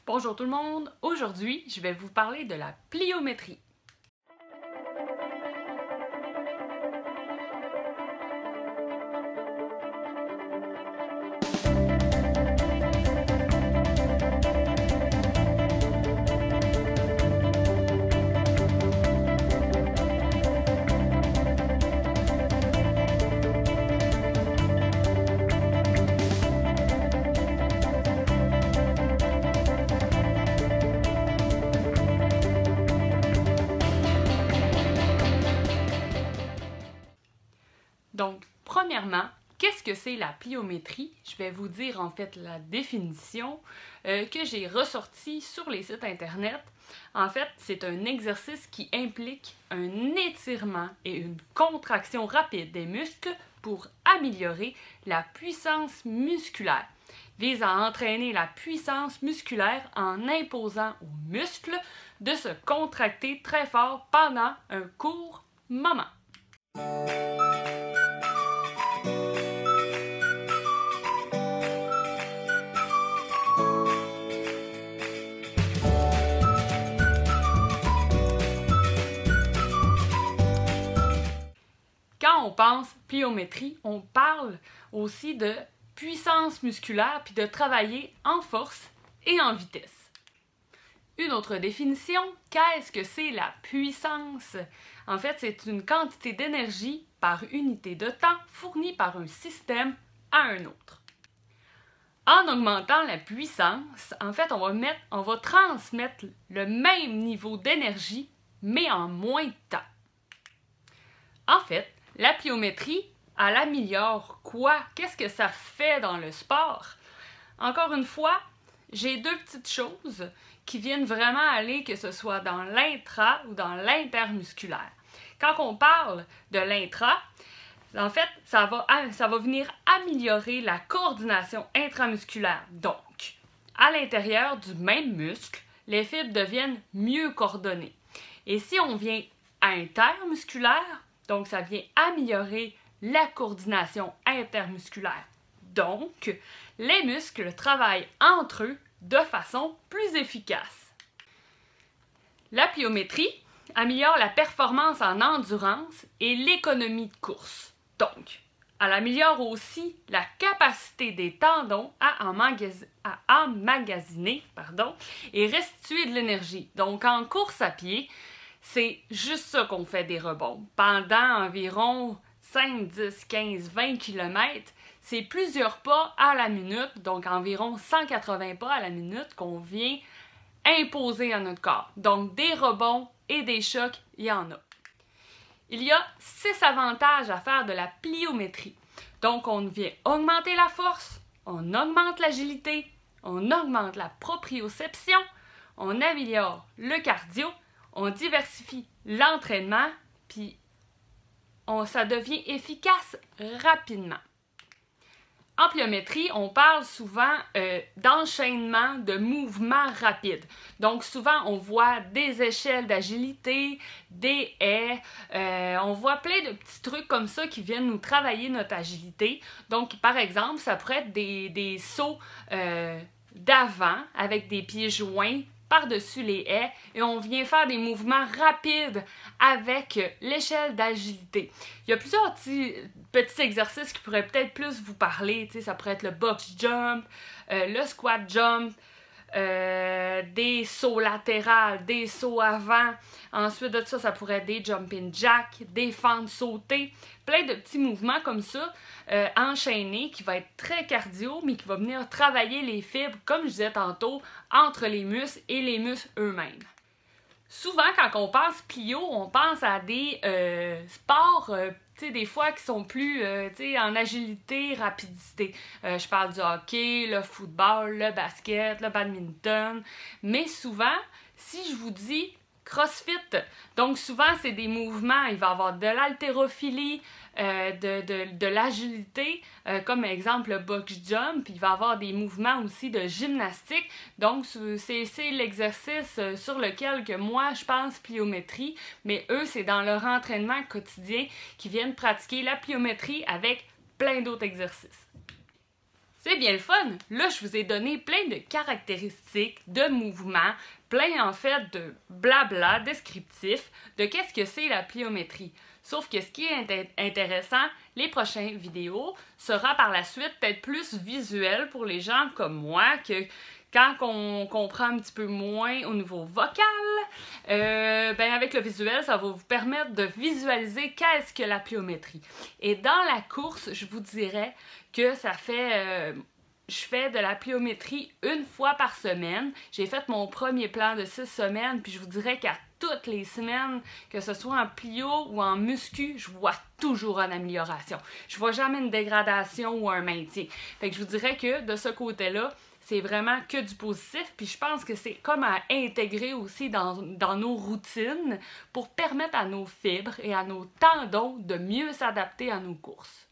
Bonjour tout le monde, aujourd'hui je vais vous parler de la pliométrie. Donc, premièrement, qu'est-ce que c'est la pliométrie? Je vais vous dire en fait la définition que j'ai ressortie sur les sites internet. En fait, c'est un exercice qui implique un étirement et une contraction rapide des muscles pour améliorer la puissance musculaire. Vise à entraîner la puissance musculaire en imposant aux muscles de se contracter très fort pendant un court moment. Quand on pense pliométrie, on parle aussi de puissance musculaire puis de travailler en force et en vitesse. Une autre définition, qu'est-ce que c'est la puissance? En fait, c'est une quantité d'énergie par unité de temps fournie par un système à un autre. En augmentant la puissance, en fait, on va transmettre le même niveau d'énergie, mais en moins de temps. En fait, la pliométrie, elle améliore quoi? Qu'est-ce que ça fait dans le sport? Encore une fois, j'ai deux petites choses qui viennent vraiment aller, que ce soit dans l'intra ou dans l'intermusculaire. Quand on parle de l'intra, en fait, ça va venir améliorer la coordination intramusculaire. Donc, à l'intérieur du même muscle, les fibres deviennent mieux coordonnées. Et si on vient intermusculaire, donc ça vient améliorer la coordination intermusculaire. Donc, les muscles travaillent entre eux de façon plus efficace. La pliométrie améliore la performance en endurance et l'économie de course. Donc, elle améliore aussi la capacité des tendons à emmagasiner et restituer de l'énergie. Donc, en course à pied, c'est juste ça qu'on fait des rebonds. Pendant environ 5, 10, 15, 20 km, c'est plusieurs pas à la minute, donc environ 180 pas à la minute qu'on vient imposer à notre corps. Donc des rebonds et des chocs, il y en a. Il y a 6 avantages à faire de la pliométrie. Donc on vient augmenter la force, on augmente l'agilité, on augmente la proprioception, on améliore le cardio, on diversifie l'entraînement, puis ça devient efficace rapidement. En pliométrie, on parle souvent d'enchaînement de mouvements rapides. Donc souvent, on voit des échelles d'agilité, des haies, on voit plein de petits trucs comme ça qui viennent nous travailler notre agilité. Donc par exemple, ça pourrait être des sauts d'avant avec des pieds joints par-dessus les haies et on vient faire des mouvements rapides avec l'échelle d'agilité. Il y a plusieurs petits exercices qui pourraient peut-être plus vous parler. Ça pourrait être le box jump, le squat jump, des sauts latérales, des sauts avant. Ensuite de ça, ça pourrait être des jumping jacks, des fentes sautées, plein de petits mouvements comme ça, enchaînés, qui va être très cardio, mais qui va venir travailler les fibres, comme je disais tantôt, entre les muscles et les muscles eux-mêmes. Souvent, quand on pense plio, on pense à des sports, des fois qui sont plus en agilité, rapidité. Je parle du hockey, le football, le basket, le badminton. Mais souvent, si je vous dis CrossFit, donc souvent c'est des mouvements, il va y avoir de l'haltérophilie, de l'agilité, comme exemple le box jump, puis il va y avoir des mouvements aussi de gymnastique. Donc c'est l'exercice sur lequel que moi je pense pliométrie, mais eux c'est dans leur entraînement quotidien qu'ils viennent pratiquer la pliométrie avec plein d'autres exercices. C'est bien le fun! Là, je vous ai donné plein de caractéristiques, de mouvements, plein en fait de blabla descriptif de qu'est-ce que c'est la pliométrie. Sauf que ce qui est intéressant, les prochaines vidéos, sera par la suite peut-être plus visuel pour les gens comme moi, que quand on comprend un petit peu moins au niveau vocal, ben avec le visuel, ça va vous permettre de visualiser qu'est-ce que la pliométrie. Et dans la course, je vous dirais que ça fait... je fais de la pliométrie une fois par semaine. J'ai fait mon premier plan de 6 semaines, puis je vous dirais qu'à toutes les semaines, que ce soit en plio ou en muscu, je vois toujours une amélioration. Je vois jamais une dégradation ou un maintien. Fait que je vous dirais que de ce côté-là, c'est vraiment que du positif, puis je pense que c'est comme à intégrer aussi dans nos routines pour permettre à nos fibres et à nos tendons de mieux s'adapter à nos courses.